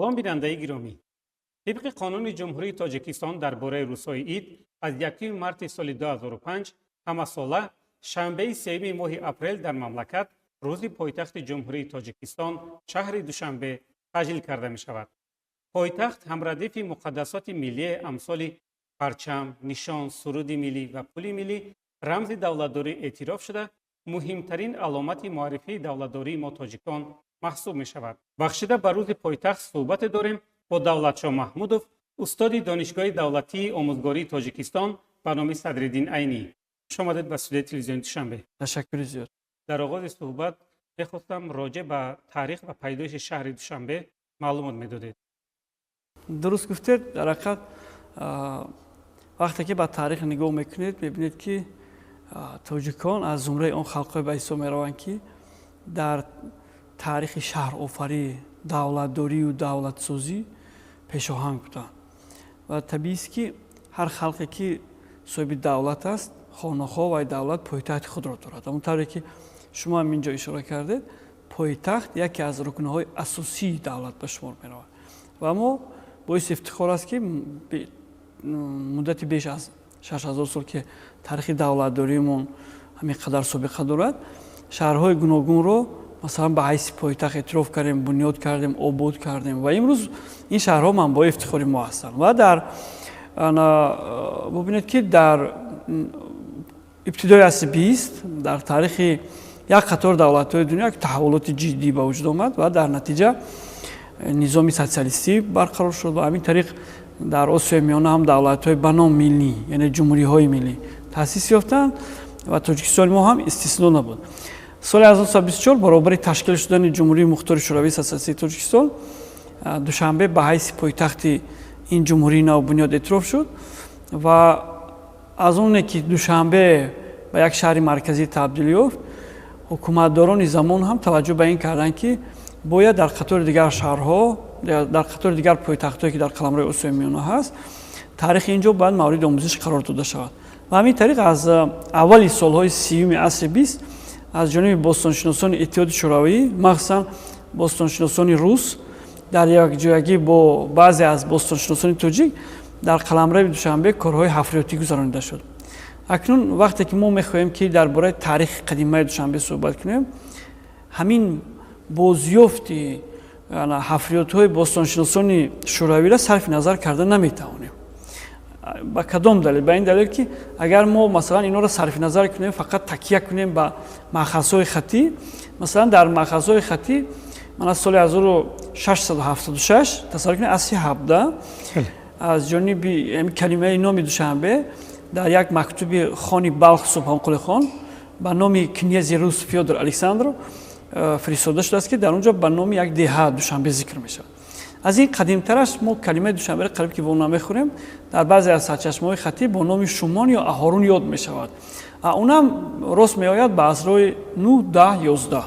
سلام بیننده گرامی. طبق قانون جمهوری تاجیکستان درباره روزهای عید از 1 مارس سال 2005 همساله شنبه 3 ماه اپریل در مملکت روز پایتخت جمهوری تاجیکستان شهر دوشنبه تجلیل کرده می شود. پایتخت همردیف مقدسات ملی امثال پرچم، نشان، سرود ملی و پل ملی رمز دولتداری اعتراف شده مهمترین علامت معرفی دولتداری ما تاجیکان محسوب می شود. بخشیده بر روز پایتخت صحبت داریم با دولتشاه محمودوف، استاد دانشگاه دولتی آموزگاری تاجیکستان به نام صدرالدین عینی. خوش آمدید به استودیوی تلویزیون دوشنبه. تشکر زیاد. در آغاز صحبت می‌خواستم راجع به تاریخ و پیدایش شهر دوشنبه معلومات می‌دادید. درست گفتید. در حقیقت وقتی که به تاریخ نگاه میکنید می‌بینید که تاجیکان از زمره اون خلق‌های به حساب می‌روند که در تاریخ شهر آفری، دولتداری و دولت سازی پیشاهنگ بودند و طبیعی است که هر خلقی که صاحب دولت است خانه‌ها و دولت پایتخت خود را دارد. همونطوری که شما هم اینجا اشاره کردید، پایتخت یکی از رکن‌های اساسی دولت به شمار می‌رود و ما باعث افتخار است که مدت بیش از 6000 سال که تاریخ دولتداریمون همین قدر سابقه دارد، شهرهای گوناگون رو مثلا به حیث پایتخت اعتراف کردیم، بنیاد کردیم، آباد کردیم و امروز این شهرها منبع افتخاری ما هستند. و در ببینید که در ابتدای عصر 20 در تاریخ یک قطار دولت‌های دنیا یک تحولات جدی به وجود آمد و در نتیجه نظام سوسیالیستی برقرار شد و همین طریق در آسیای میانه هم دولت‌های به نام ملی یعنی جمهوری‌های ملی تأسیس یافتند و تاجیکستان ما هم استثنا نبود. سال 1924 برابر تشکیل شدن جمهوری مختار شوروی سوسیالیستی تاجیکستان دوشنبه به حیث پایتخت این جمهوری نو بنیاد اعتراف شد و از اون که دوشنبه به یک شهر مرکزی تبدیل یافت، حکومتداران زمان هم توجه به این کردند که باید در قطار دیگر شهرها، در قطار دیگر پایتخت‌هایی که در قلمرو آسیای میانه هست، تاریخ اینجا باید مورد آموزش قرار داده شود. و همین طریق از اولی سالهای 30 عصر 20 از جانب باستانشناسان اتحاد شوروی، مخصوصا باستانشناسان روس، در یک جایگی با بعضی از باستانشناسان تاجیک در قلمرو دوشنبه کارهای حفریاتی گذرانیده شد. اکنون وقتی که ما می‌خواهیم که درباره تاریخ قدیمی دوشنبه صحبت کنیم، همین بازیافت حفریات‌های باستانشناسان شوروی را صرف نظر کرده نمی‌توانیم. با کدام دلیل؟ به این دلیل که اگر ما مثلا اینا را صرف نظر کنیم، فقط تکیه کنیم به مأخذهای خطی، مثلا در مأخذهای خطی من از سال 1676 تصور کنید عصر 17 از جانب کلمه نام دوشنبه در یک مکتوب خانی بلخ سبحان قلی خان به نام کنیز روس فیودور الکساندر فرستاده شده است که در اونجا به نام یک دهه دوشنبه ذکر میشه. از این قدیم‌ترش ما کلمه دوشنبه را قریب که با اون میخوریم در بعضی از سرچشمه‌های خطی با نام شومان یا اهارون یاد میشود. اونم راست میآید به عصرهای 9 10 11.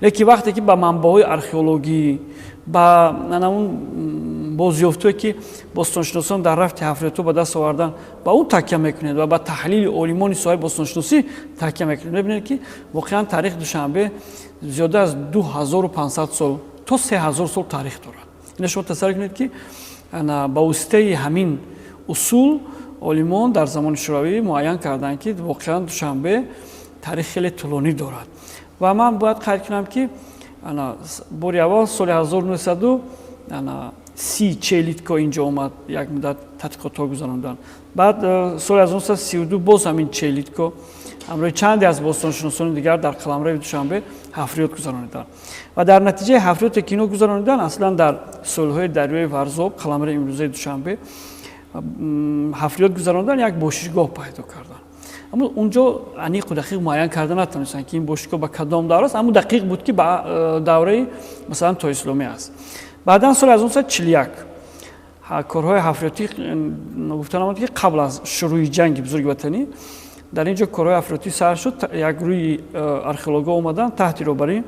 لیکن وقتی که به منبع‌های ارخئولوژی با اون بازیافت‌هایی که باستانشناسان در رفت حفریات به دست آوردن با اون تکیه میکنید و با تحلیل عالمان صاحب باستانشناسی تکیه میکنید، میبینید که واقعا تاریخ دوشنبه زیاده از 2500 سال تا 3000 سال تاریخ دارد. این شما تصور کنید که با واسطه همین اصول عالمان در زمان شوروی معین کردند که واقعا دوشنبه تاریخ خیلی طولانی دارد. و من باید قید کنم که باری اول سال 1930 لیتکا اینجا اومد، یک مدت تحقیقات گذراندن. بعد سال 1932 باز همین لیتکا همراه چندی از باستانشناسان دیگر در قلمرو دوشنبه حفریات گذراندن و در نتیجه حفریات که اینا گذراندن اصلا در سالهای دریای ورزاب قلمرو امروزه دوشنبه حفریات گذراندن یک باشگاه پیدا کردن. اما اونجا عمیق و دقیق معین کردن نتونستن که این باشگاه به کدام دوره است، اما دقیق بود که به دوره مثلا تا اسلامی است. بعدا سال 1941 کارهای حفریاتی گفتن آمد که قبل از شروع جنگ بزرگ وطنی در اینجا کارهای حفریاتی سر شد. یک گروه ارخئولوژها اومدن تحت رهبری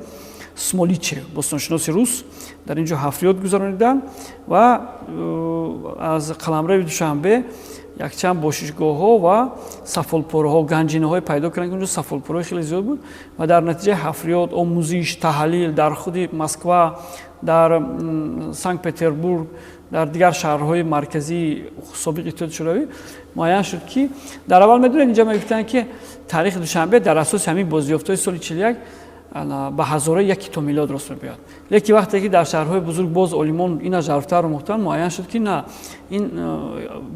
سمولیچ باستانشناس روس در اینجا حفریات گذراندن و از قلمرو دوشنبه якчанд бошишгоҳҳо ва сафолпораҳо, ганҷинаҳое пайдо карданд ки онҷо сафолпораҳои хеле зиёд буд ва дар натиҷаи ҳафриёт, омӯзиш, таҳлил дар худи Москва, дар Санкт-Петербург, дар дигар шаҳрҳои марказии собиқи Иттиҳоди Шӯравӣ муайян шуд ки дар аввал медонед инҷа мегуфтанд ки таърихи Душанбе дар асоси ҳамин бозёфтаҳои соли 41 ба ҳазораи яки то милод рост мебиёяд. Лекин вақте ки дар шаҳрҳои бузург боз олимон ина жарфтар омӯхтанд, муайян шуд ки на, ин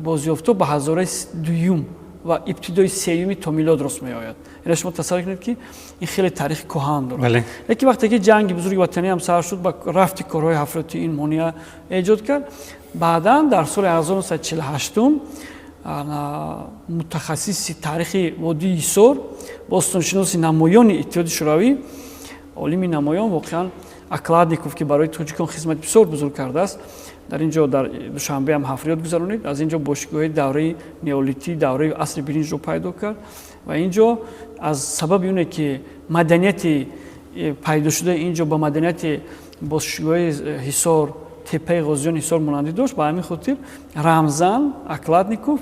бозёфтҳо ба ҳазораи дуюм ва ибтидои сеюми то милод рост меояд. Ина шумо тасаввур кунед ки ин хеле таърихи коҳан дорад. Лекин вақте ки ҷанги бузурги ватанӣ ҳам сар шуд, ба рафти корҳои ҳафриётӣ ин монеа эҷод кард. Баъдан дар соли 1948 мутахассиси таърихи водии Ҳисор, бостоншиноси намоёни Иттиҳоди Шӯравӣ, олими намоён воқеан Акладников, ки барои тоҷикон хизмати бисёр бузург кардааст, дар ин ҷо дар Душанбе ҳам ҳафриёт гузаронид. Аз ин ҷо бошгоҳи давраи неолитӣ, давраи асри биринҷро пайдо кард ва ин ҷо аз сабаби оне ки маданияти пайдошудаи ин ҷо ба маданияти бошгоҳи Ҳисор, теппаи ғозиёни Ҳисор монандӣ дошт, ба ҳамин хотир рамзан Акладников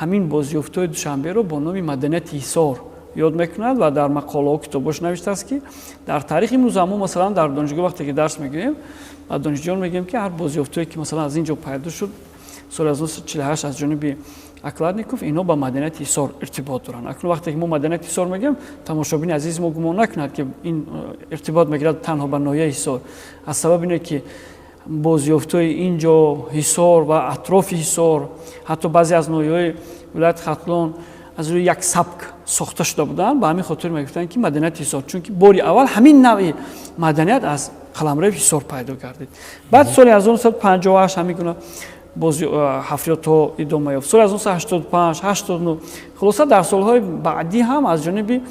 ҳамин бозёфтҳои Душанберо бо номи маданияти Ҳисор ёд мекунад ва дар мақолаҳо китобош навиштааст ки дар таърихи имрӯз ҳам масалан дар донишгоҳ вақте ки дарс мегирем ба донишҷӯён мегӯем ки ҳар бозёфтҳое ки масалан аз ин ҷо пайдо шуд соли 1948 аз ҷониби Акладников, инҳо ба маданияти Ҳисор иртибот доранд. Акнун вақте ки мо маданияти Ҳисор мегӯем, тамошобини азизи мо гумон накунад ки ин иртибот мегирад танҳо ба ноҳияи Ҳисор. Аз сабаби ине ки бозёфтҳои ин ҷо Ҳисор ва атрофи Ҳисор, ҳатто баъзе аз ноҳияҳои вилояти Хатлон аз рӯи як сабк сохта шуда буданд, ба ҳамин хотир мегуфтанд ки маданияти Ҳисор, чунки бори аввал ҳамин навъи маданият аз қаламрои Ҳисор пайдо гардид. Баъд соли 1958 ҳамин гуна ҳафриётҳо идома ёфт. Соли 1985, 89 хулоса дар солҳои баъдӣ ҳам аз ҷониби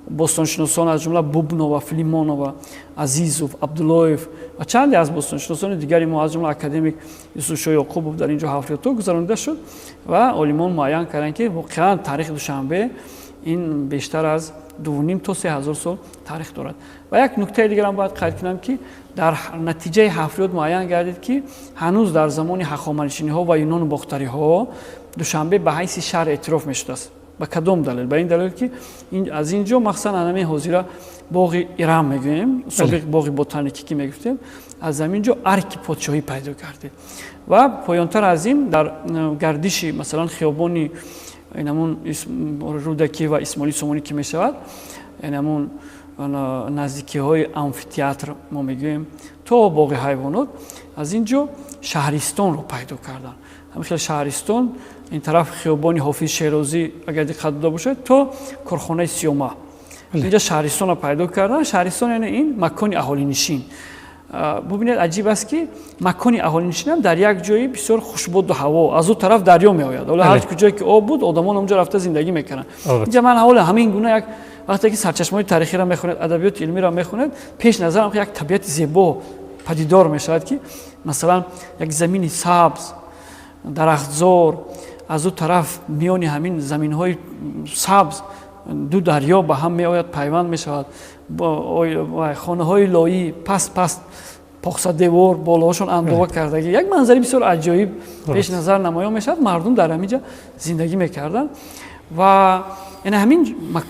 бостоншиносон аз ҷумла Бубнова, Филимонова, Азизов, Абдуллоев ва чанде аз бостоншиносони дигари мо аз ҷумла академик Юсуфшоҳ Ёқубов дар ин ҷо ҳафриётҳо гузаронида шуд ва олимон муайян карданд ки воқеан таърихи Душанбе ин бештар аз 2.5 то 3000 сол таърих дорад. Ва як нуктаи дигарам бояд қайд кунам ки дар натиҷаи ҳафриёт муайян гардид ки ҳанӯз дар замони ҳахоманшиниҳо ва юнону бохтариҳо Душанбе ба ҳайси шаҳр эътироф мешудааст. Ба кадом далел? Ба ин далел ки аз ин ҷо махсусан анами ҳозира боғи Ирам мегӯем, собиқ боғи ботаникӣ ки мегуфтем, аз ҳамин ҷо арки подшоҳӣ пайдо гардид. Ва поёнтар аз ин дар гардиши масалан хиёбони инамун Рӯдакӣ ва Исмоили Сомонӣ ки мешавад, инамун наздикиҳои амфитеатр мо мегӯем то боғи ҳайвонот, аз ин ҷо шаҳристонро пайдо карданд. ҳамихел шаҳристон ин тараф хиёбони Ҳофиз Шерозӣ агар диққат дода бошед то корхонаи Сиёма, инҷа шаҳристонро пайдо карданд. Шаҳристон яъне ин макони аҳолинишин. бубинед аҷиб аст ки макони аҳолинишинам дар як ҷои бисёр хушбоду ҳаво, аз ӯ тараф дарё меояд. ҳоло ҳар куҷое ки об буд, одамон онҷо рафта зиндагӣ мекарданд. инҷа ман ҳавола ҳамин гуна як вақте ки сарчашмаҳои таърихиро мехонед, адабиёти илмиро мехонед, пеш назарам як табиати зебо падидор мешавад ки масалан як замини сабз, дарахтзор, аз ӯ тараф миёни ҳамин заминҳои сабз ду дарё ба ҳам меояд, пайванд мешавад. хонаҳои лоӣ паст похсадевор, болоҳошон андова кардагӣ, як манзари бисёр аҷоиб пеш назар намоён мешавад. Мардум дар ҳаминҷа зиндагӣ мекарданд ва яъне ҳамин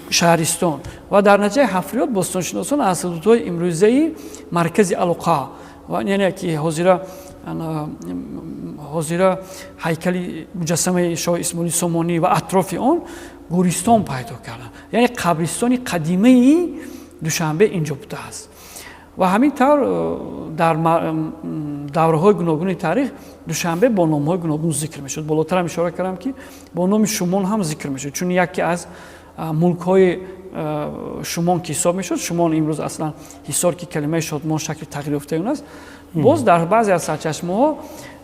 шаҳристон ва дар натиҷаи ҳафриёт бостоншиносон аз ҳудудҳои имрӯзаи маркази алоқа ва яъне ки ҳозира ҳайкали муҷассамаи шоҳ Исмоили Сомонӣ ва атрофи он гӯристон пайдо карданд. яъне қабристони қадимаи Душанбе инҷо будааст. ва ҳамин тавр дар давраҳои гуногуни таърих Душанбе бо номҳои гуногун зикр мешуд. болотарам ишора кардам ки бо номи Шумон ҳам зикр мешуд, чун яке аз мулкҳои Шумон ки ҳисоб мешуд. Шумон имрӯз аслан Ҳисор ки калимаи шодмон шакли тағйир ёфтаи он аст. боз дар баъзе аз сарчашмаҳо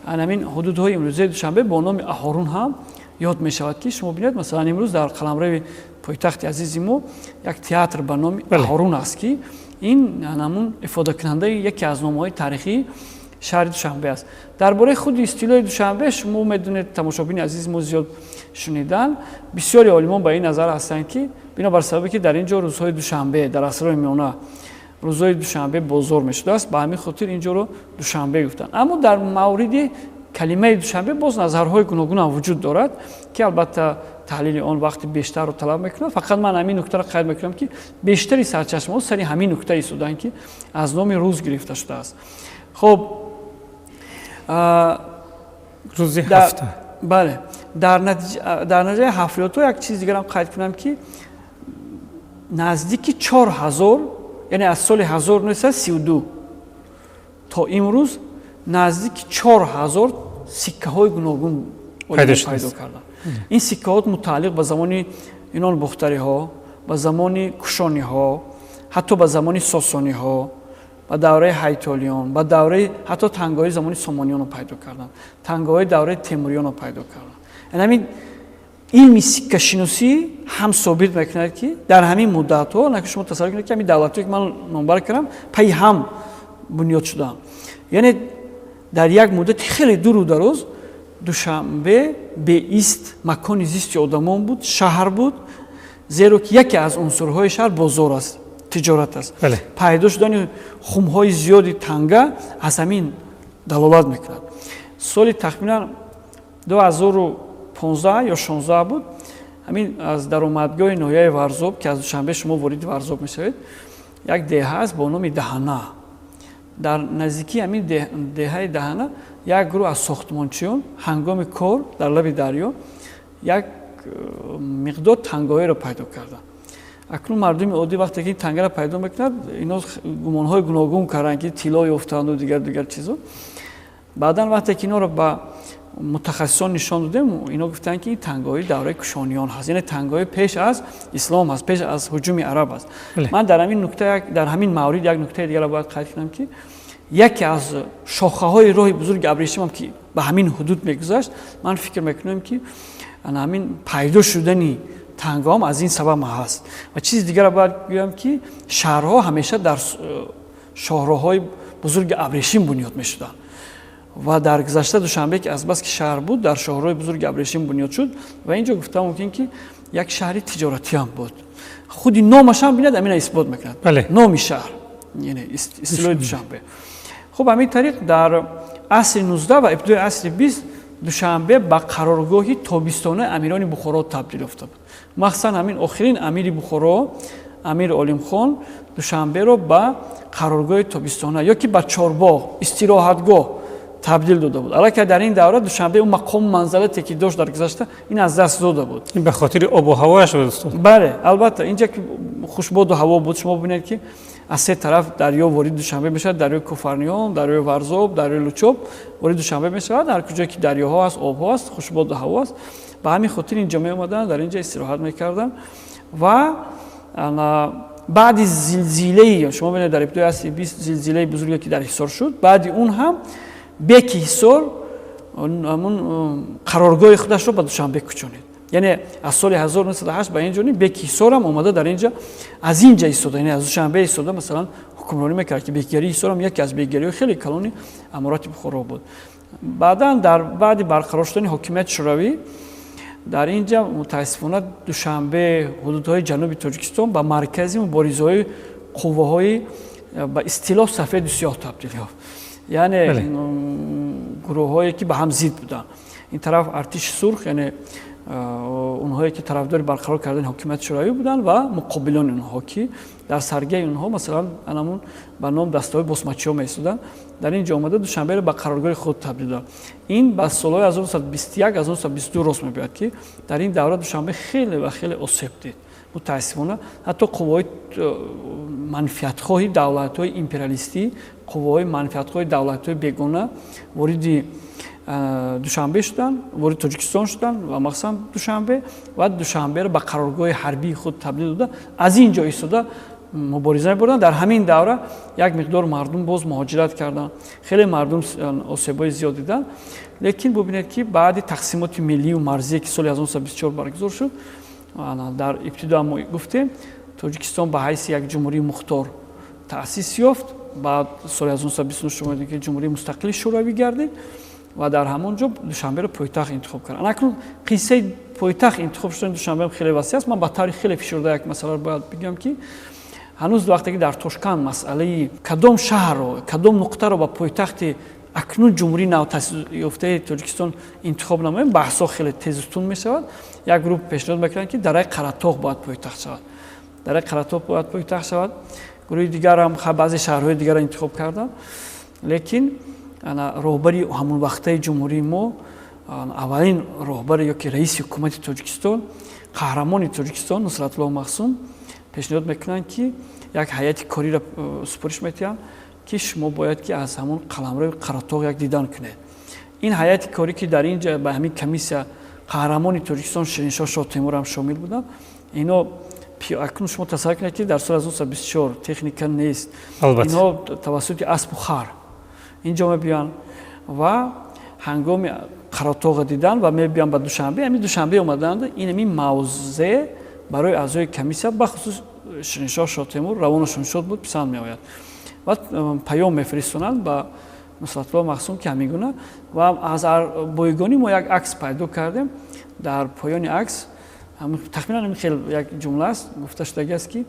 ҳамин ҳудудҳои имрӯзаи Душанбе бо номи Аҳорун ҳам ёд мешавад ки шумо бинед масалан имрӯз дар қаламрои пойтахти азизи мо як театр ба номи Аҳорун аст ки ин ҳамун ифодакунандаи яке аз номҳои таърихии шаҳри Душанбе аст. дар бораи худи истилои Душанбе шумо медонед, тамошобини азизи мо зиёд шунидан, бисёри олимон ба ин назар ҳастанд ки бинобар сабабе ки дар ин ҷо рӯзҳои Душанбе дар асрҳои миёна рӯзҳои Душанбе бозор мешудааст, ба ҳамин хотир ин ҷоро Душанбе гуфтанд. аммо дар мавриди калимаи душанбе боз назарҳои гуногун ҳам вуҷуд дорад ки албатта таҳлили он вақти бештарро талаб мекунад. фақат ман ҳамин нуктаро қайд мекунам ки бештари сарчашмаҳо сари ҳамин нукта истоданд ки аз номи рӯз гирифта шудааст. хоб рӯзи ҳафта. бале, дар натиҷаи ҳафлиётҳо як чизи дигарам қайд кунам ки наздики 4000, яъне аз соли 1932 то имрӯз наздики 4000 сиккаҳои гуногун пайдо карданд. ин сиккаҳот мутааллиқ ба замони инон бухтариҳо, ба замони кушониҳо, ҳатто ба замони сосониҳо, ба давраи ҳайтолиён, ба давраи ҳатто тангаҳои замони сомониёнро пайдо карданд, тангаҳои давраи темурёнро пайдо карданд. яъне илми сиккашиносӣ ҳам собит мекунад ки дар ҳамин муддатҳо наки шумо тасаввур кунед ки ҳамин давлатҳое ки ман номбар кардам пайи ҳам бунёд шудаанд. яъне дар як муддати хеле дуру дароз душанбе беист макони зисти одамон буд, шаҳр буд, зеро ки яке аз унсурҳои шаҳр бозор аст, тиҷорат аст. пайдо шудани хумҳои зиёди танга аз ҳамин далолат мекунад. соли тахминан 2015 ё 16 буд, ҳамин аз даромадгоҳи ноҳияи Варзоб ки аз душанбе шумо вориди Варзоб мешавед, як деҳа аст бо номи Даҳана. дар наздикии ҳамин деҳаи Даҳана як гурӯҳ аз сохтмончиён ҳангоми кор дар лаби дарё як миқдор тангаҳоеро пайдо карданд. акнун мардуми оддӣ вақте ки ин тангаро пайдо мекунад, ино гумонҳои гуногун карданд ки тилло ёфтаанду дигар чизо. баъдан вақте ки иноро ба мутахассисон нишон додем, ино гуфтанд ки ин тангаҳои давраи кушониён ҳаст, яъне тангаҳои пеш аз ислом ҳаст, пеш аз ҳуҷуми араб аст. ман дар ҳамин нукта, дар ҳамин маврид як нуктаи дигаро бояд қайд кунам ки яке аз шохаҳои роҳи бузурги абришимам ки ба ҳамин ҳудуд мегузашт, ман фикр мекунам ки ҳамин пайдо шудани тангаҳом аз ин сабаб ҳаст. ва чизи дигаро бояд гӯям ки шаҳрҳо ҳамеша дар шоҳроҳҳои бузурги абрешим бунёд мешуданд. ва дар гузашта душанбе ки азбас ки шаҳр буд, дар шоҳроҳи бузурги абрешим бунёд шуд ва ин ҷо гуфтам мумкин ки як шаҳри тиҷоратӣ ҳам буд. худи номашам бинад ҳамина исбот мекунад. номи шаҳр, яъне истилоҳи душанбе. хуб ҳамин тариқ дар асри 19 ва ибтидои асри 20 душанбе ба қароргоҳи тобистонаи амирони Бухоро табдил ёфта буд. махсусан ҳамин охирин амири Бухоро, амир Олимхон душанберо ба қароргоҳи тобистона ё ки ба чорбоғ, истироҳатгоҳ табдил дода буд. аллакай дар ин давра душанбе он мақом манзалате ки дошт дар гузашта, ин аз даст дода буд. ин ба хотири обу ҳавояш буд устод? бале, албатта инҷа ки хушбоду ҳаво буд, шумо бинед ки аз се тараф дарё вориди душанбе мешавад, дарёи Куфарниён, дарёи Варзоб, дарёи Лучоб вориди душанбе мешавад. ҳар куҷое ки дарёҳо аст, обҳо аст, хушбоду ҳаво аст. ба ҳамин хотир инҷо меомаданд, дар инҷа истироҳат мекарданд. ва баъди зилзилаи, шумо бинед дар ибтидои асри 20 зилзилаи бузурге ки дар Ҳисор шуд, баъди он ҳам беки Ҳисор ҳамун қароргоҳи худашро ба Душанбе кӯчонид. яъне аз соли 1908 ба ин ҷониб беки Ҳисор ҳам омада дар инҷа аз инҷа истода, яъне аз Душанбе истода масалан ҳукмронӣ мекард ки бекигари Ҳисор ҳам яке аз бекигариҳои хеле калони аморати Бухоро буд. баъдан дар баъди барқарор шудани ҳокимияти шӯравӣ дар инҷа мутаассифона Душанбе ҳудудҳои ҷануби Тоҷикистон ба маркази муборизаҳои қувваҳои ба истилоҳ сафеду сиёҳ табдил ёфт. яъне гурӯҳҳое ки ба ҳам зид буданд. ин тараф артиши сурх, яъне онҳое ки тарафдори барқарор кардани ҳокимияти шӯравӣ буданд ва муқобилони онҳо ки дар саргаи онҳо масалан анамун ба ном дастаҳои босмачиҳо меистоданд. дар ин ҷо омада Душанберо ба қароргоҳи худ табдил дод. ин ба солҳои 1921-1922 рост мебиёд ки дар ин давра Душанбе хеле ва хеле осеб дид. мутаассифона ҳатто қувваҳои манфиатхоҳи давлатҳои империалистӣ, қувваҳои манфиатхоҳи давлатҳои бегона вориди Душанбе шуданд, вориди Тоҷикистон шуданд ва махсусан Душанбе ва Душанберо ба қароргоҳи ҳарбии худ табдил дода аз ин ҷо истода мубориза мебурданд. дар ҳамин давра як миқдор мардум боз муҳоҷират карданд, хеле мардум осебҳои зиёд диданд. лекин бубинед ки баъди тақсимоти миллию марзие ки соли 1924 баргузор шуд, дар ибтидо мо гуфтем Тоҷикистон ба ҳайси як ҷумҳурии мухтор таъсис ёфт. баъд соли 1929 шумо дидед ки ҷумҳурии мустақили шӯравӣ гардид ва дар ҳамон ҷо Душанберо пойтахт интихоб карданд. акнун қиссаи пойтахт интихоб шудани Душанбе хеле васеъ аст. ман ба таври хеле фишурда як масъаларо бояд бигӯям ки ҳанӯз вақте ки дар Тошкан масъалаи кадом шаҳрро, кадом нуқтаро ба пойтахти акнун ҷумҳурии навтаъсисёфтаи тоҷикистон интихоб намоем, баҳсҳо хеле тезтун мешавад. Як групп пешниҳод мекунанд ки дараи Қаратоғ бояд пойтахт шавад. Дараи Қаратоғ бояд пойтахт шавад. гурӯҳи дигар ҳам баъзе шаҳрҳои дигар интихоб карданд. Лекин роҳбари ҳамон вақтаи ҷумҳурии мо, аввалин роҳбари ёки раиси ҳукумати Тоҷикистон, қаҳрамони Тоҷикистон Нусратуллоҳ Махсум пешниҳод мекунанд ки як ҳайати кориро супориш метиҳанд ки шумо бояд ки аз ҳамон қаламрои Қаратоғ як дидан кунед. ин ҳайати корӣ ки дар ин ҷо ба ҳамин комиссия қаҳрамони Тоҷикистон Шириншоҳ Шоҳ Теймур ҳам шомил буданд. Ино акнун шумо тасаввур кунед ки дар соли 1924 техника нест. Инҳо тавассути аспу хар инҷо мебиёнд ва ҳангоми Қаратоғ дидан ва мебиёнд ба Душанбе. Ҳамин Душанбе омаданд. ин ҳамин мавзеъ барои аъзои комиссия бахусус Шириншоҳ Шоҳ Теймур равонашон шуд буд, писанд меояд. ва паём мефиристонанд ба Нусратуллоҳ Махсум ки ҳамин гуна. ва аз боягонӣ мо як акс пайдо кардем. Дар поёни акс тахминан хел як ҷумла аст, гуфта шудагиаст ки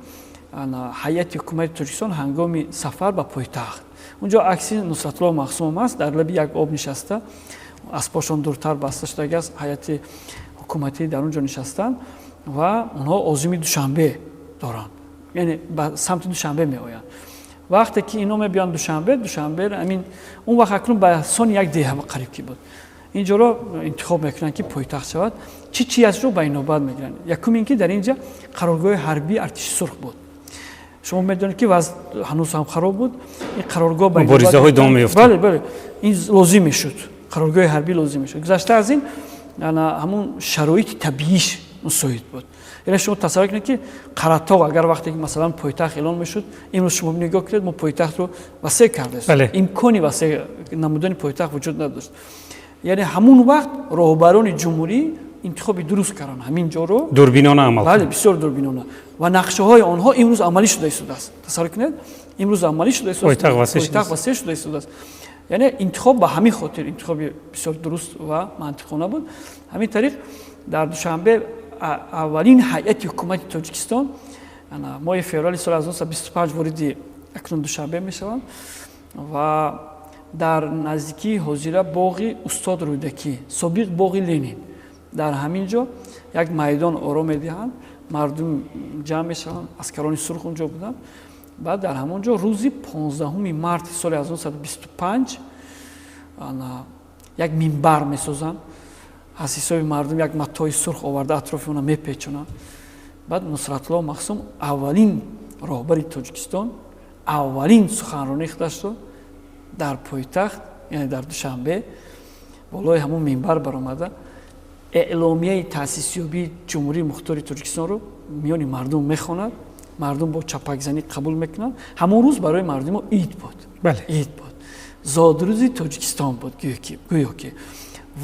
ҳайати ҳукумати Тоҷикистон ҳангоми сафар ба пойтахт. унҷо акси Нусратуллоҳ Махсум аст, дар лаби як об нишаста, аспошон дуртар баста шудагиаст, ҳайати ҳукуматӣ дар он ҷо нишастанд ва онҳо озими Душанбе доранд, яъне ба самти Душанбе меоянд. вақте ки ино мебиёнд Душанбе амин он вақт акнун ба сони як деҳа қариб ки буд. инҷоро интихоб мекунанд ки пойтахт шавад. чи ҳастро ба инобат мегиранд. якум ин ки дар инҷа қароргоҳи ҳарбии артиши сурх буд. шумо медонед ки вазъ ҳанӯз ҳам хароб буд. ин қароргоҳ ба муборизаҳои давом меёфт. бале ин лозим мешуд. қароргоҳи ҳарбӣ лозим мешуд. гузашта аз ин ҳамун шароити табииш мусоид буд. яъне шумо тасаввур кунед ки Қаратоғ агар вақте ки масалан пойтахт эълон мешуд, имрӯз шумо нигоҳ кунед, мо пойтахтро васеъ кардастем. имкони васеъ намудани пойтахт вуҷуд надошт. яъне ҳамун вақт роҳбарони ҷумҳурӣ интихоби дуруст карданд. ҳамин ҷоро дурбинона амал бале бисёр дурбинона ва нақшаҳои онҳо имрӯз амалӣ шуда истодааст. тасаввур кунед, имрӯз амалӣ шуда истодааст. пойтахт васеъ шуда истодааст. яъне интихоб ба ҳамин хотир интихоби бисёр дуруст ва мантиқона буд. ҳамин тариқ дар Душанбе аввалин ҳайати ҳукумати Тоҷикистон моҳи феврали соли 1925 вориди акнун Душанбе мешаванд ва дар наздикии ҳозира боғи Устод Рӯдакӣ, собиқ боғи Ленин, дар ҳамин ҷо як майдон оро медиҳанд, мардум ҷамъ мешаванд, аскарони сурх он ҷо буданд. баъд дар ҳамон ҷо рӯзи 15 марти соли 1925 як минбар месозанд. аз ҳисоби мардум як матои сурх оварда атрофи онро мепечонанд. баъд Нусратуллоҳ Махсум аввалин роҳбари Тоҷикистон аввалин суханронии худашро дар пойтахт, яъне дар Душанбе болои ҳамон минбар баромада эъломияи таъсисёбии ҷумҳурии мухтори Тоҷикистонро миёни мардум мехонад. мардум бо чапакзанӣ қабул мекунанд. ҳамон рӯз барои мардумо ид буд. ид буд. зодрӯзи Тоҷикистон буд гӯё ки.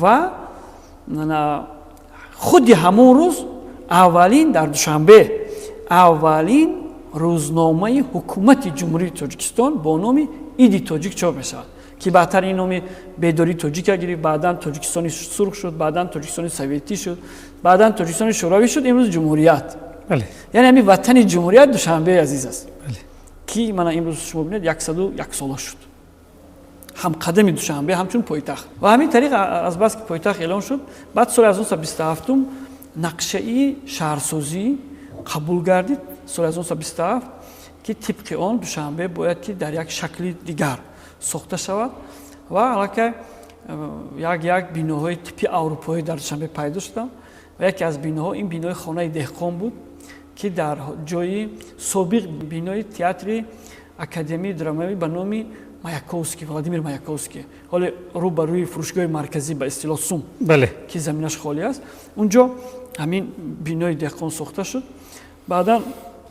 ва худи ҳамон рӯз аввалин дар Душанбе аввалин рӯзномаи ҳукумати ҷумҳурии Тоҷикистон бо номи Иди Тоҷик чоп мешавад, ки баъдтар ин номи Бедории Тоҷика гирифт, баъдан Тоҷикистони сурх шуд, баъдан Тоҷикистони советӣ шуд, баъдан Тоҷикистони шӯравӣ шуд, имрӯз ҷумҳурият. яъне ҳамин ватани ҷумҳурият Душанбе азиз аст, ки мана имрӯз шумо бинед 101 сола шуд. ҳамқадами Душанбе ҳамчун пойтахт. ва ҳамин тариқ азбас ки пойтахт эълон шуд, баъд соли 1927 нақшаи шаҳрсозӣ қабул гардид. соли 1927 ки тибқи он Душанбе бояд ки дар як шакли дигар сохта шавад ва аллакай як биноҳои типи аврупоӣ дар Душанбе пайдо шуданд. ва яке аз биноҳо ин бинои хонаи деҳқон буд, ки дар ҷои собиқ бинои театри академияи драмавӣ ба номи Маяковский, Владимир Маяковский, ҳоле рӯ ба рӯи фурӯшгоҳи марказӣ ба истилоҳ Сум, ки заминаш холӣ аст. унҷо ҳамин бинои деҳқон сохта шуд. баъдан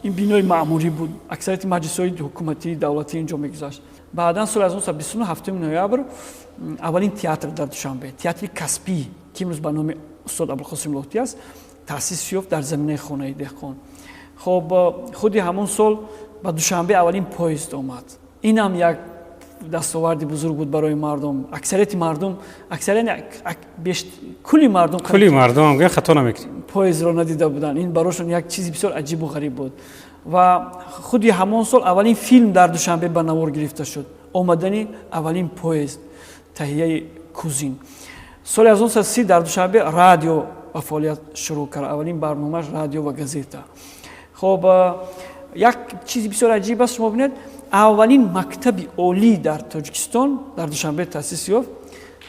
ин бинои маъмурӣ буд. аксарияти маҷлисҳои ҳукуматии давлатӣ инҷо мегузашт. баъдан соли 1929 7 ноябр аввалин театр дар Душанбе, театри Каспӣ, ки имрӯз ба номи устод Абулқосим Лотӣ аст, таъсис ёфт дар заминаи хонаи деҳқон. хоб худи ҳамон сол ба Душанбе аввалин поезд омад. инам як дастоварди бузург буд барои мардум. аксарияти мардум, кулли мардум хато намекунад, поездро надида буданд. ин барошон як чизи бисёр аҷибу ғариб буд. ва худи ҳамон сол аввалин филм дар Душанбе ба навор гирифта шуд. омадани аввалин поезд تهیه کوزین. سال 1930 در دوشنبه رادیو فعالیت شروع کرد. اولین برنامه‌اش رادیو و گازیتا. خب یک چیزی بسیار عجیب است، شما ببینید اولین مکتب عالی در تاجیکستان در دوشنبه تأسیس یافت.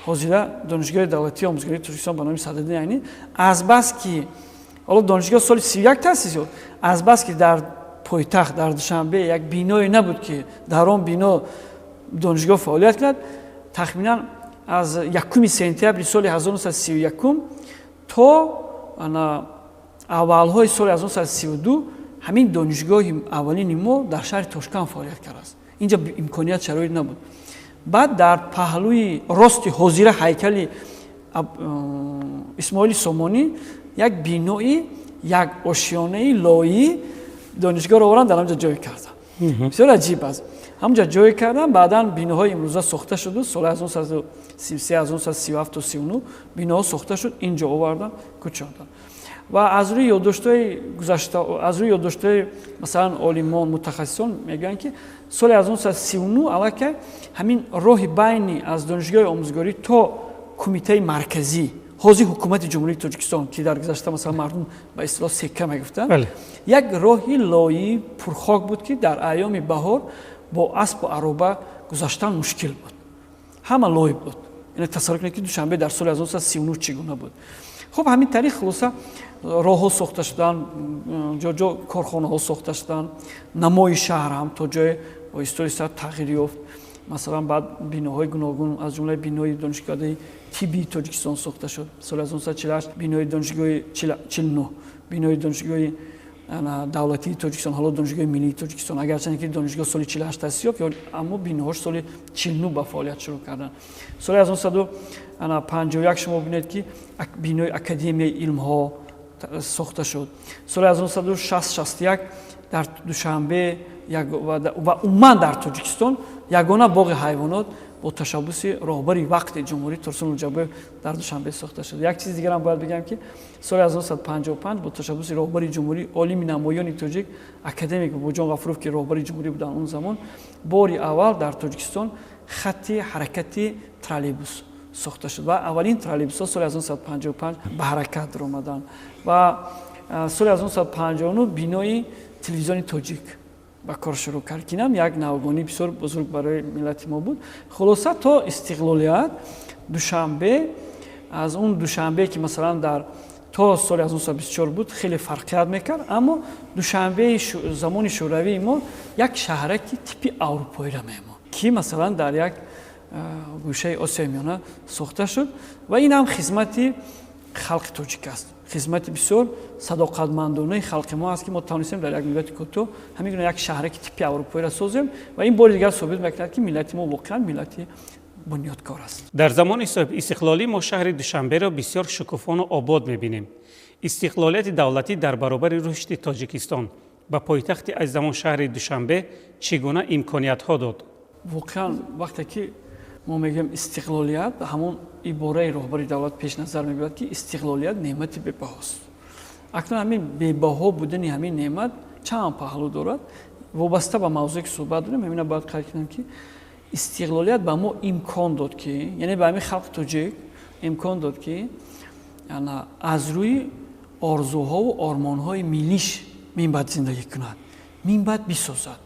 حاضر دانشگاه دولتی آموزگاری تاجیکستان به نام صدرالدین عینی. از بس که حالا دانشگاه سال 31 تأسیس یافت، از بس که در پایتخت در دوشنبه یک بینایی نبود که در آن بنا دانشگاه فعالیت کرد، تخمینا از 1 سپتامبر سال 1931 تا اولهای سال 1932 همین دانشگاه اولین ما در شهر تاشکند فعالیت کرده است. اینجا امکانیت شرایط نبود. بعد در پهلوی راست حاضر هیکل اسماعیل سامانی یک بینایی، یک آشیانه لایی دانشگاه را آوردن در همونجا جای کردن. بسیار عجیب است. همونجا جای کردن. بعداً بیناهای امروزه ساخته شد. سال 1933 1937 تا 39 بیناها ساخته شد، اینجا آوردن کوچاندن. و از روی یادداشت‌های گذشته، از روی یادداشت‌های مثلا عالمان متخصصان میگن که سال 1939 علاکه همین راه بین از دانشگاه آموزگاری تا کمیته مرکزی حوزه حکومت جمهوری تاجیکستان که در گذشته مثلا مردم به اصطلاح سکه میگفتن، یک راهی لایی پرخاک بود که در ایام بهار با اسب و عربه گذشتن مشکل بود. همه لای بود. یعنی تصور کنید که دوشنبه در سال 1939 چگونه بود. خب همین طریق خلاصه راه‌ها ساخته شدن، جا کارخانه‌ها ساخته شدن، نمای شهر هم تا جای ایستگاه تغییر یافت. مثلا بعد بیناهای گوناگون از جمله بینای دانشگاه طبی تاجیکستان ساخته شد. سال 1948 بینای دانشگاه 49 بینای دانشگاه دولتی تاجیکستان، حالا دانشگاه ملی تاجیکستان، اگرچه که دانشگاه سال 48 تأسیس یافت اما بیناهاش سال 49 به فعالیت شروع کردن. سال 1951 شما ببینید که بینای اکادمی علم ها ساخته شد. سال 1960-61 در دوشنبه و عموما در تاجیکستان یگانه باغ حیوانات با تشبث راهبر وقت جمهوری ترسون الجبه در دوشنبه ساخته شد. یک چیز دیگر هم باید بگم که سال 1955 با تشبث راهبر جمهوری عالم نمایان تاجیک اکادمیک بوجان غفوروف که راهبر جمهوری بودن اون زمان، باری اول در تاجیکستان خط حرکتی ترالیبوس ساخته شد و اولین ترالیبوس سال 1955 به حرکت در آمدن و سال 1959 بینای تلویزیون تاجیک با کار شروع کرد که هم یک نوگانی بسیار بزرگ برای ملت ما بود. خلاصه تا استقلالیت دوشنبه از اون دوشنبه که مثلا در تا سال 1924 بود خیلی فرقیت میکرد، اما دوشنبه زمان شوروی ما یک شهرکی تیپی اروپایی را میمون که مثلا در یک گوشه آسیای میانه ساخته شد و این هم خدمت خلق تاجیک است. خدمت بسیار صداقتمندانه خلق ما است که ما توانستیم در یک مدت کوتاه همین یک شهرک تیپی اروپایی را سازیم و این بار دیگر ثابت می‌کند که ملت ما واقعا ملت بنیادکار است. در زمان استقلالی ما شهر دوشنبه را بسیار شکوفانه و آباد می‌بینیم. استقلالیت دولتی در برابر رشد تاجیکستان با پایتخت از زمان شهر دوشنبه چگونه امکانیت‌ها داد؟ واقعا وقتی که ما میگیم استقلالیت، همون عباره راهبر دولت پیش نظر میگیرد که استقلالیت نعمت بی‌بهاست. اکنون همین بی‌بها بودن همین نعمت چند پهلو دارد. وابسته به موضوعی که صحبت داریم، همین باید قید کنیم که استقلالیت به ما امکان داد که، یعنی به همین خلق تاجیک امکان داد که از روی آرزوها و آرمانهای ملیش می‌باید زندگی کند، می‌باید بسازد،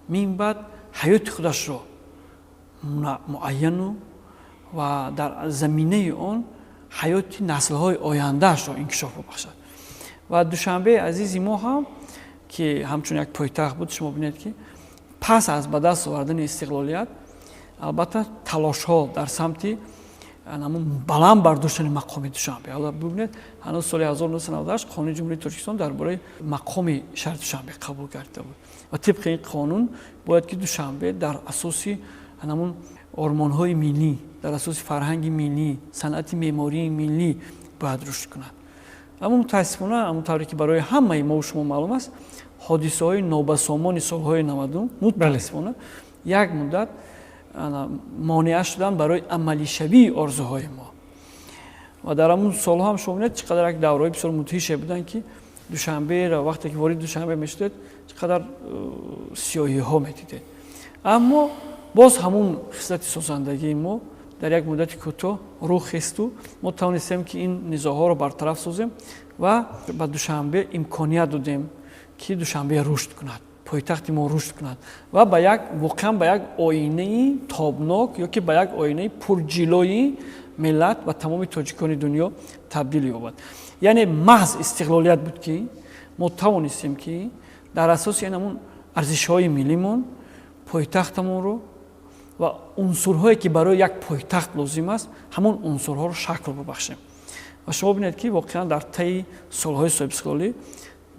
می‌باید حیات خودش را معین و در زمینه آن حیات نسل‌های آینده‌اش را انکشاف ببخشد. و دوشنبه عزیز ما هم که همچون یک پایتخت بود، شما ببینید که پس از به دست آوردن استقلالیت البته تلاش‌ها در سمت بلند برداشتن مقام دوشنبه. حالا ببینید هنوز سال 1998 قانون جمهوری تاجیکستان درباره مقام شهر دوشنبه قبول کرده بود و طبق این قانون باید که دوشنبه در اساس همون آرمان‌های ملی، در اساس فرهنگ ملی، صنعت معماری ملی باید رشد کند. اما متاسفانه همونطوری که برای همه ما و شما معلوم است، حادثه‌های نابسامان سال‌های 90 متاسفانه یک مدت مانع شدن برای عملی شوی آرزوهای ما. و در همون سال‌ها هم شما می‌بینید چقدر یک دوره‌ای بسیار مدهش بودن که دوشنبه را وقتی که وارد دوشنبه می‌شد چقدر سیاهی‌ها می‌دیدید. اما باز همون خصلت سازندگی ما дар як муддати кӯтоҳ рух хисту мо тавонистем ки ин низоъҳоро бартараф созем ва ба Душанбе имконият додем ки Душанбе рушд кунад, пойтахти мо рушд кунад ва воқеан ба як оинаи тобнок ё ки ба як оинаи пурҷилои миллат ва тамоми тоҷикони дунё табдил ёбад. яъне маҳз истиқлолият буд ки мо тавонистем ки дар асоси ҳамун арзишҳои миллимон пойтахтамонро ва унсурҳое ки барои як пойтахт лозим аст ҳамон унсурҳоро шакл бубахшем. ва шумо бинед ки воқеан дар таи солҳои соҳибистиқлолӣ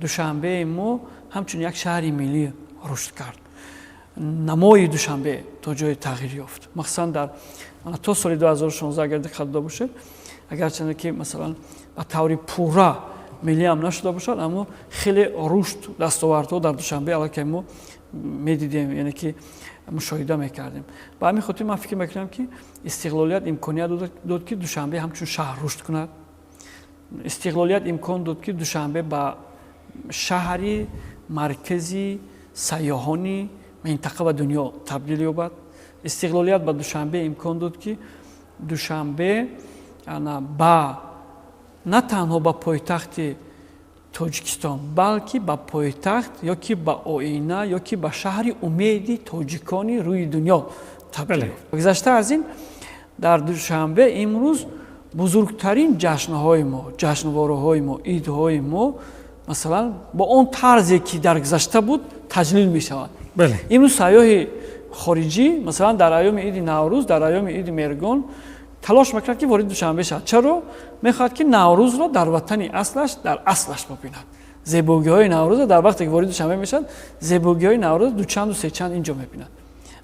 Душанбеи мо ҳамчун як шаҳри миллӣ рушд кард. намои Душанбе то ҷое тағйир ёфт. махсусан дар то соли 2016 агар диққат дода бошед, агарчанде ки масалан ба таври пурра миллӣ ҳам нашуда бошад, аммо хеле рушд дастовардҳо дар Душанбе аллакай мо медидем, яъне ки мушоҳида мекардем. ба ҳамин хотир ман фикр мекунам ки истиқлолият имконият дод ки Душанбе ҳамчун шаҳр рушд кунад. истиқлолият имкон дод ки Душанбе ба шаҳри маркази сайёҳони минтақа ва дунё табдил ёбад. истиқлолият ба Душанбе имкон дод ки Душанбе ба на танҳо ба пойтахти Тоҷикистон, балки ба пойтахт ё ки ба оина ё ки ба шаҳри умеди тоҷикони рӯи дунё табдил ёфт. гузашта аз ин дар Душанбе имрӯз бузургтарин ҷашнҳои мо, ҷашнворуҳои мо, идҳои мо масалан бо он тарзе ки дар гузашта буд таҷлил мешавад. имрӯз сайёҳи хориҷӣ масалан дар айёми иди Наврӯз, дар айёми иди Мергон талош мекунад ки вориди Душанбе шавад. чаро? мехоҳад ки Наврӯзро дар ватани аслаш дар аслаш бубинад. зебогиҳои Наврӯзро дар вақте ки вориди Душанбе мешавад, зебогиҳои Наврӯз дучанду сечанд инҷо мебинад.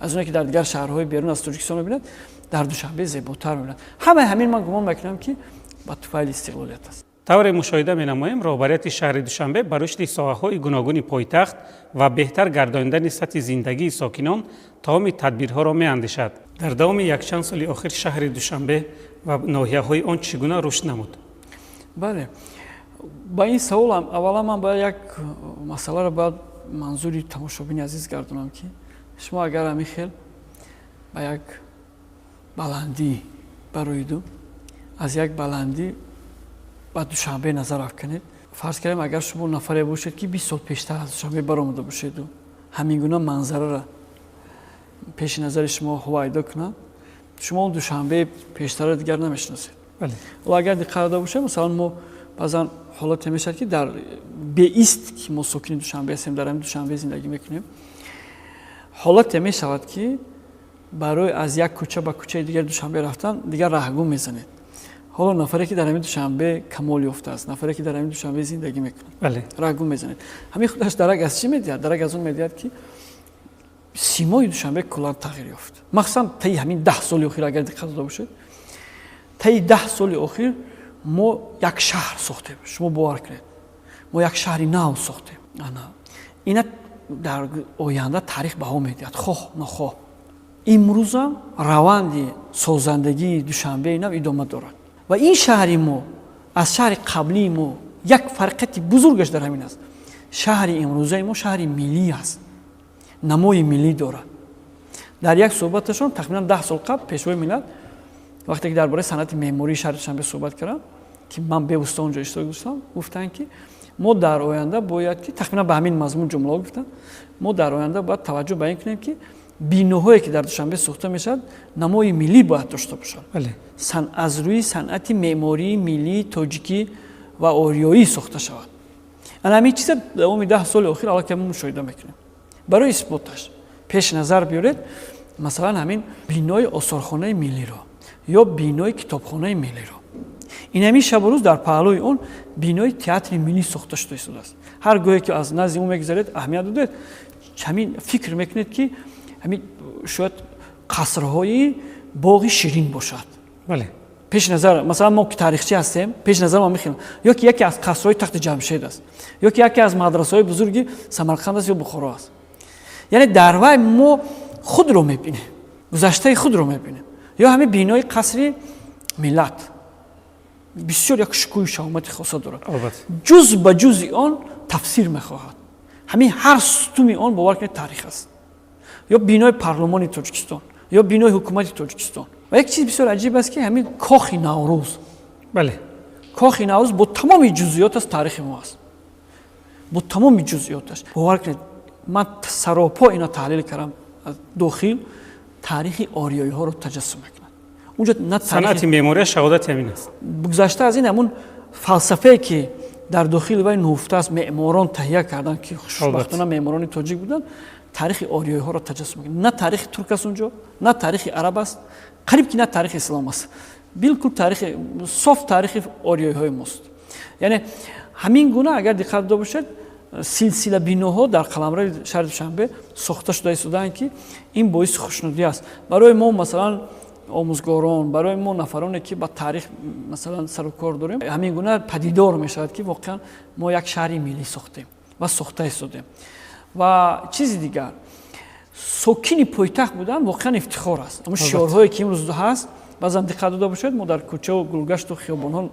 аз оне ки дар дигар шаҳрҳои берун аз Тоҷикистон мебинад, дар Душанбе зеботар мебинад. ҳамаи ҳамин ман гумон мекунам ки ба туфайли истиқлолият аст. тавре мушоҳида менамоем роҳбарияти шаҳри Душанбе ба рушди соҳаҳои гуногуни пойтахт ва беҳтар гардонидани сатҳи зиндагии сокинон тамоми тадбирҳоро меандешад. дар давоми якчанд соли охир шаҳри Душанбе ва ноҳияҳои он чӣ гуна рушд намуд? бале, ба ин савол аввалан ман бояд як масъаларо бояд манзури тамошобини азиз гардонам ки шумо агар ҳамин хел ба як баландӣ бароиду аз як баландӣ ба Душанбе назар афканед, фарз кардем агар шумо нафаре бошед ки 20 сол пештар аз Душанбе баромада бошеду ҳамин гуна манзарара пеши назари шумо ҳувайдо кунад, шумо он Душанбе пештара дигар намешиносед. вале агар диққат дода бошед, масалан мо баъзан ҳолате мешавад ки дар беист ки мо сокини Душанбе ҳастем, дар ҳамин Душанбе зиндагӣ мекунем, ҳолате мешавад ки барои аз як кӯча ба кӯчаи дигар Душанбе рафтан дигар раҳгум мезанед. ҳоло нафаре ки дар ҳамин Душанбе камол ёфтааст, нафаре ки дар ҳамин Душанбе зиндагӣ мекунад, раҳгум мезанед. ҳамин худаш дарак аз чӣ медиҳад? дарак аз он медиҳад ки симои Душанбе куллан тағйир ёфт. махсусан таи ҳамин 10 соли охир агар диққат дода бошед, таи 10 соли охир мо як шаҳр сохтем. шумо бовар кунед, мо як шаҳри нав сохтем. ина дар оянда таърих баҳо медиҳад, хоҳ нохоҳ. имрӯзам раванди созандагии Душанбеи нав идома дорад ва ин шаҳри мо аз шаҳри қаблии мо як фарқияти бузургаш дар ҳамин аст. шаҳри имрӯзаи мо шаҳри миллӣ аст, намои миллӣ дорад. дар як суҳбаташон тахминан 10 сол қабл пешвои миллат вақте ки дар бораи санъати меъмории шаҳри Душанбе суҳбат кардам, ки ман бевосита онҷо иштирок доштам, гуфтанд ки мо дар оянда бояд ки тахминан ба ҳамин мазмун ҷумлаҳо гуфтанд, мо дар оянда бояд таваҷҷӯҳ ба ин кунем ки биноҳое ки дар Душанбе сохта мешавад намои миллӣ бояд дошта бошад. аз рӯи санъати меъмории миллии тоҷикӣ ва ориёӣ сохта шавад. ана ҳамин чиза давоми 10 соли охир аллакай мо мушоҳида мекунем. барои исботаш пеш назар биёред масалан ҳамин бинои осорхонаи миллиро ё бинои китобхонаи миллиро. ин ҳамин шабу рӯз дар паҳлӯи он бинои театри миллӣ сохта шуда истодааст. ҳар гоҳе ки аз назди он мегузаред аҳамият додед, ҳамин фикр мекунед ки ҳамин шояд қасрҳои боғи ширин бошад. пеш назар масалан мо ки таърихчӣ ҳастем, пеш назар ма мехелам ё ки яке аз қасрҳои тахти ҷамшед аст, ё ки яке аз мадрасаҳои бузурги Самарқанд аст ё Бухоро аст. яъне дар вай мо худро мебинем, гузаштаи худро мебинем. ё ҳамин бинои қасри миллат бисёр як шукӯҳи шаҳомати хоса дорад. ҷуз ба ҷузи он тафсир мехоҳад. ҳамин ҳар сутуми он бовар кунед таърих аст. ё бинои парлумони Тоҷикистон, ё бинои ҳукумати Тоҷикистон, و یک چیز بسیار عجیب است که همین کاخ نوروز، بله، کاخ نوروز با تمام جزئیات از تاریخ ما است، با تمام جزئیاتش. باور کنید من سراپا اینا تحلیل کردم، از داخل تاریخ آریایی ها رو تجسم میکنند. اونجا نه صنعت معماری شهادت همین است. بگذشته از این همون فلسفه که در داخل وی نهفته است معماران تهیه کردن که خوشبختانه معماران تاجیک بودن، تاریخ آریایی ها را تجسم میکنند. نه تاریخ ترک است اونجا، نه تاریخ عرب است، قریب که نه تاریخ اسلام است، بالکل تاریخ صاف تاریخ آریایی های ماست. یعنی همین گونه اگر دقت داشته باشید سلسله بیناها در قلمرو شهر دوشنبه ساخته شده ایستادند که این باعث خوشنودی است برای ما، مثلا آموزگاران، برای ما نفرانی که با تاریخ مثلا سر و کار داریم. همین گونه پدیدار میشود که واقعا ما یک شهری ملی ساختیم و ساخته ایستادیم. و چیزی دیگر، ساکن پایتخت بودن واقعا افتخار است. اما شعارهایی که امروز هست بعضا دقت داشته باشید، ما در کوچه و گلگشت و خیابان‌ها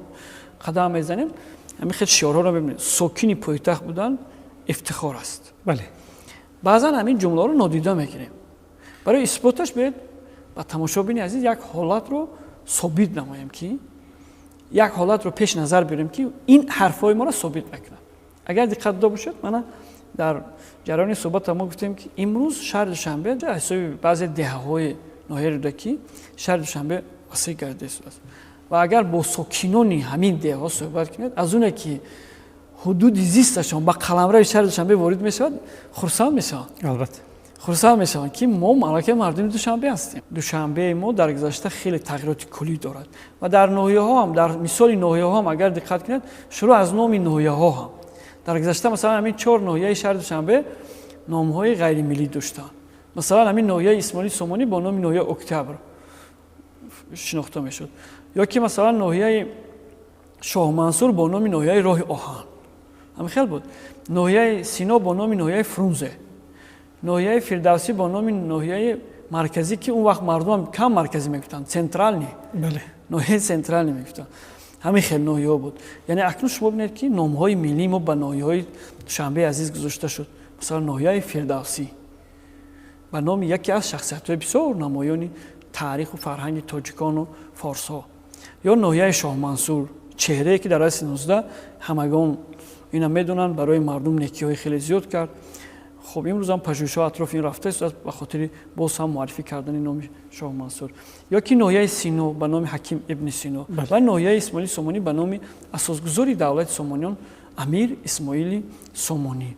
قدم میزنیم، همین خیلی شعارها رو ببینید، ساکن پایتخت بودن افتخار است. بله، بعضا همین جمله رو نادیده میگیریم. برای اثباتش برید و تماشابین عزیز یک حالت رو ثابت نماییم که یک حالت رو پیش نظر بیاریم که این حرفای ما رو ثابت میکنه. اگر دقت داشته باشید، من در جریان صحبت ما گفتیم که امروز شهر دوشنبه در حساب بعضی دهه‌های ناحیه رودکی شهر دوشنبه وسیع گردیده است و اگر با ساکنان همین دهه‌ها صحبت کنید، از اون که حدود زیستشان با قلمرو شهر دوشنبه وارد میشود، خرسند میشوند. البته خرسند میشوند که ما ملکه مردم دوشنبه هستیم. دوشنبه ما در گذشته خیلی تغییرات کلی دارد و در ناحیه ها هم، در مثال ناحیه ها هم اگر دقت کنید، شروع از نام ناحیه ها هم در گذشته مثلا همین 4 ناحیه شهر دوشنبه نام های غیر ملی داشتند. مثلا همین ناحیه اسماعیل سومانی با نام ناحیه اکتبر شناخته میشد، یا که مثلا ناحیه شاه منصور با نام ناحیه راه آهن همین خیلی بود، ناحیه سینا با نام ناحیه فرونزه، ناحیه فردوسی با نام ناحیه مرکزی که اون وقت مردم کم مرکزی میگفتن، سنترال نی. بله، ناحیه سنترال نمیگفتن. همین خیلی ناحیه بود. یعنی اکنون شما ببینید که نام‌های ملی ما با ناحیه‌های دوشنبه عزیز گذاشته شد. مثلا ناحیه فردوسی با نام یکی از شخصیت‌های بسیار نمایان تاریخ و فرهنگ تاجیکان و فارس‌ها، یا ناحیه شاه منصور، چهره‌ای که در عصر 19 همگان اینا میدونن برای مردم نیکی‌های خیلی زیاد کرد. خب امروز هم پژوهش‌ها اطراف این رفته است به خاطر باز هم معرفی کردن نام شاه منصور، یا که ناحیه سینا به نام حکیم ابن سینا و ناحیه اسماعیل سومانی به نام اساسگذار دولت سومانیان امیر اسماعیل سومانی.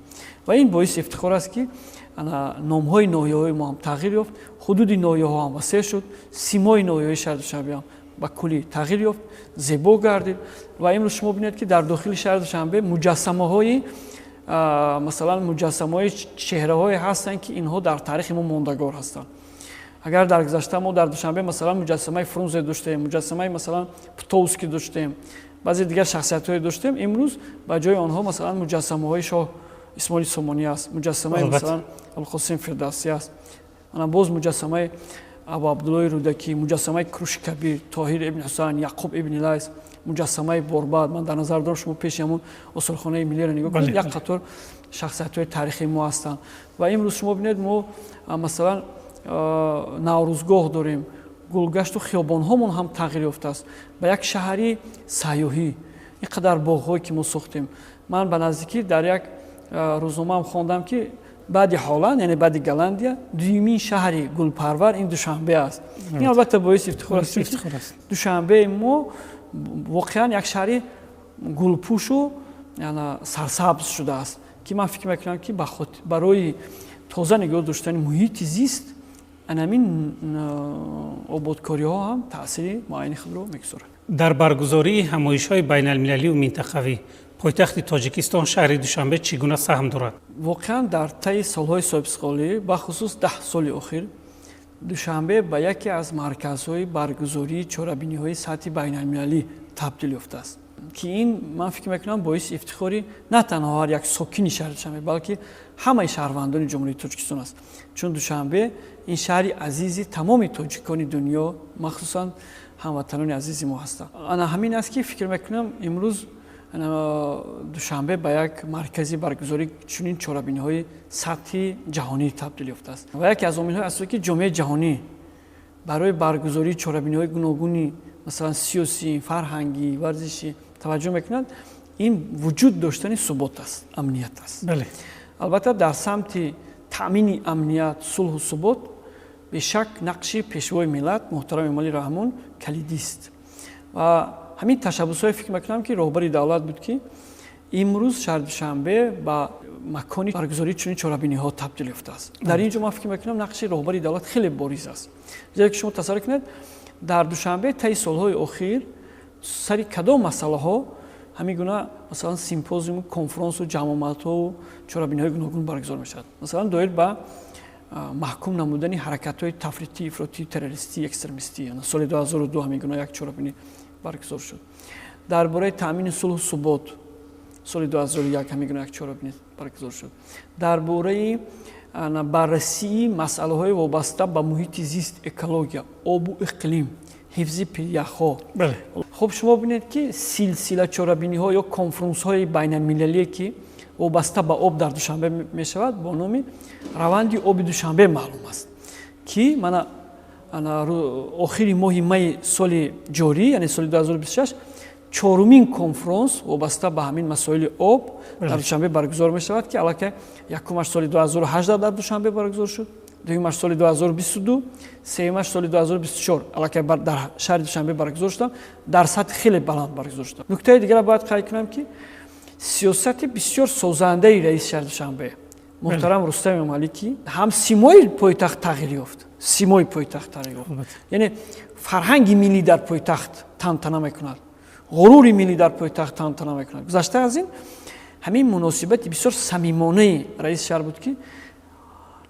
و این باعث افتخار است که نام‌های ناحیه‌های ما هم تغییر یافت، حدود ناحیه‌ها هم وسیع شد، سیمای ناحیه شهر دوشنبه هم با کلی تغییر یافت، زیبا گردید. و امروز شما ببینید که در داخل شهر دوشنبه مجسمه‌های مثلا مجسمه‌های چهره‌های هستند که اینها در تاریخ ما ماندگار هستند. اگر در گذشته ما در دوشنبه مثلا مجسمه فرونزه داشتیم، مجسمه مثلا پتوسکی داشتیم، بعضی دیگر شخصیت‌های داشتیم، امروز با جای آنها مثلا مجسمه‌های شاه اسماعیل سومانی است، مجسمه مثلا ابوالقاسم فردوسی است، باز مجسمه ابو عبدالله رودکی، مجسمه کروش کبیر، طاهر ابن حسین، یعقوب ابن لیث، مجسمه برباد. من در نظر دارم شما پیش همون اصولخانه ملی رو نگاه کنید، یک قطار شخصیت‌های تاریخی ما هستند. و امروز شما ببینید ما مثلا نوروزگاه داریم، گلگشت و خیابان‌هامون هم تغییر یافته است. با یک شهری سیاحی اینقدر باغ‌هایی که ما ساختیم، من به نزدیکی در یک روزنامه هم خواندم که بعد هالند، یعنی بعد گلندیا، دومین شهری گلپرور این دوشنبه است. این البته باعث افتخار است. دوشنبه ما واقعا یک شهری گلپوش و یعنی سرسبز شده است که من فکر میکنم که برای تازه نگاه داشتن محیط زیست همین آبادکاری ها هم تاثیر معین خود رو میگذارد. در برگزاری همایش‌های بین‌المللی و منطقوی پایتخت تاجیکستان شهر دوشنبه چگونه سهم دارد؟ واقعا در طی سالهای سابقه‌ای و خصوص 10 سال اخیر دوشنبه به یکی از مرکزهای برگزاری چهاربینی‌های سطح بین‌المللی تبدیل یافته است که این من فکر میکنم باعث افتخاری نه تنها هر یک ساکن شهر دوشنبه بلکه همه شهروندان جمهوری تاجیکستان است، چون دوشنبه این شهری عزیزی تمام تاجیکان دنیا مخصوصا هموطنان عزیز ما هستند. انا همین است که فکر میکنم امروز دوشنبه به یک مرکزی برگزاری چنین چهاربینی‌های سطح جهانی تبدیل یافته است و یکی از عامل‌های اصلی که جامعه جهانی برای برگزاری چهاربینی‌های گوناگونی مثلا سیاسی، فرهنگی، ورزشی توجه میکنند، این وجود داشتن ثبات است، امنیت است. بله. البته در سمت تامین امنیت، صلح و ثبات به شک نقش پیشوای ملت محترم امالی رحمون کلیدی است و همین تشبس‌های فکر میکنم که رهبر دولت بود که امروز شهر دوشنبه با مکانی برگزاری چنین چهاربینی‌ها تبدیل یافته است. در اینجا من فکر میکنم نقش رهبر دولت خیلی بارز است. زیرا که شما تصور کنید در دوشنبه طی سالهای اخیر سر کدام مسئله‌ها همین گونه مثلا سیمپوزیوم، کنفرانس و جمع‌آمدها و چهاربینی‌های گوناگون برگزار می‌شود. مثلا دایر به محکوم نمودن حرکت‌های تفریطی، افراطی، تروریستی، اکستریمیستی. یعنی سال 2002 همین گونه یک چهاربینی برگزار شد. درباره تامین صلح و ثبات سال 2001 همین گونه یک چهاربینی برگزار شد. درباره بررسی مسائل وابسته به محیط زیست، اکولوژی، آب و اقلیم، حفظ یخ‌ها. بله. خب شما ببینید که سلسله چهاربینی‌ها یا کنفرانس‌های بین‌المللی که وابسته به آب در دوشنبه می‌شود با نام روند آب دوشنبه معلوم است که من آخر ماه می سال جاری یعنی سال 2026 چهارمین کنفرانس وابسته به همین مسائل آب در دوشنبه برگزار می‌شود که البته یکمش سال 2018 در دوشنبه برگزار شد، دومش سال 2022، سومش سال 2024 البته در شهر دوشنبه برگزار شد، در سطح خیلی بلند برگزار شد. نکته دیگر را باید قید کنم که سیاست بسیار سازنده رئیس شهر دوشنبه محترم رستم مالکی هم سیمای پایتخت تغییر یافت. سیمای پایتخت تغییر یافت. یعنی فرهنگ ملی در پایتخت تنتنه میکند. غرور ملی در پایتخت تنتنه میکند. گذشته از این همین مناسبت بسیار صمیمانه رئیس شهر بود که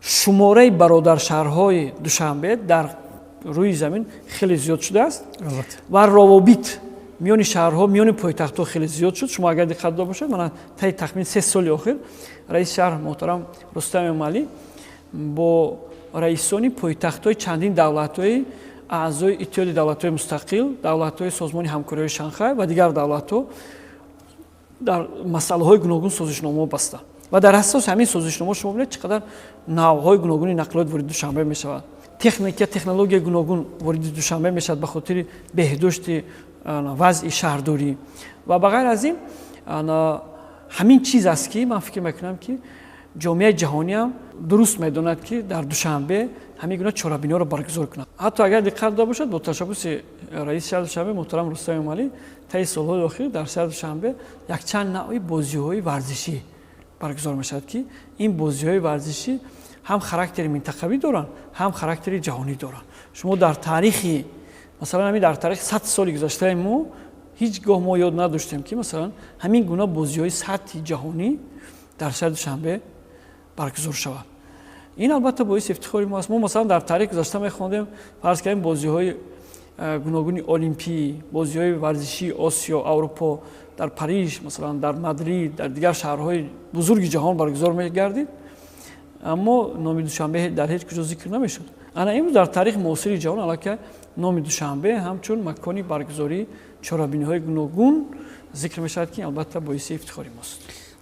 شماره برادر شهرهای دوشنبه در روی زمین خیلی زیاد شده است و روابط میان شهرها میان پایتخت‌ها خیلی زیاد شد. شما اگر دقت داشته باشید من طی تخمین 3 سال اخیر رئیس شهر محترم رستم مالی با رئیسان پایتخت‌های چندین دولت‌های اعضای اتحاد دولت‌های مستقل، دولت‌های سازمان همکاری شانگهای و دیگر دولت‌ها در مسائل گوناگون سازشنامه بسته و در اساس همین سازشنامه شما ببینید چقدر نوع‌های گوناگون نقلات وارد دوشنبه می‌شود. تکنولوژی گوناگون وارد دوشنبه می‌شود به خاطر بهداشت وضع شهرداری و بغیر از این همین چیز است که من فکر میکنم که جامعه جهانی هم درست میداند که در دوشنبه همین گونه چهاربینی‌ها را برگزار کند. حتی اگر دقت داشته باشد با تشبث رئیس شهر دوشنبه محترم رستم مالی طی سال‌های اخیر در شهر دوشنبه یک چند نوع بازی‌های ورزشی برگزار می‌شود که این بازی‌های ورزشی هم خاراکتر منطقوی دارند هم خاراکتر جهانی دارند. شما در تاریخ مثلا همین در تاریخ 100 سال گذشته ما هیچگاه ما یاد نداشتیم که مثلا همین گونه بازی‌های سطح جهانی در شهر دوشنبه برگزار شود. این البته باعث افتخار ما است. ما مثلا در تاریخ گذشته می‌خواندیم فرض کنیم بازی‌های گوناگون المپی، بازی‌های ورزشی آسیا، اروپا در پاریس، مثلا در مادرید، در دیگر شهرهای بزرگ جهان برگزار می‌گردید، اما نام دوشنبه در هیچ کجا ذکر نمی‌شد. انا امروز در تاریخ معاصر جهان البته نام دوشنبه همچون مکانی برگزاری چهاربینی‌های گوناگون ذکر می‌شود که البته باعث افتخار ماست.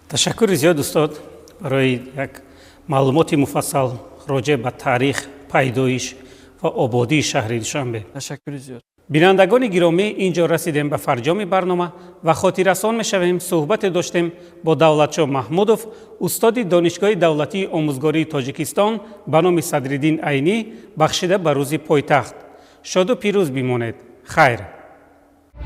تشکر زیاد استاد برای یک معلومات مفصل راجع به تاریخ پیدایش و آبادی شهر دوشنبه. تشکر زیاد. بینندگان گرامی اینجا رسیدیم به فرجام برنامه و خاطررسان می‌شویم. صحبت داشتیم با دولتشاه محمودов استاد دانشگاه دولتی آموزگاری تاجیکستان به نام صدرالدین عینی بخشیده به روز پایتخت. شاد و پیروز بمانید. خیر.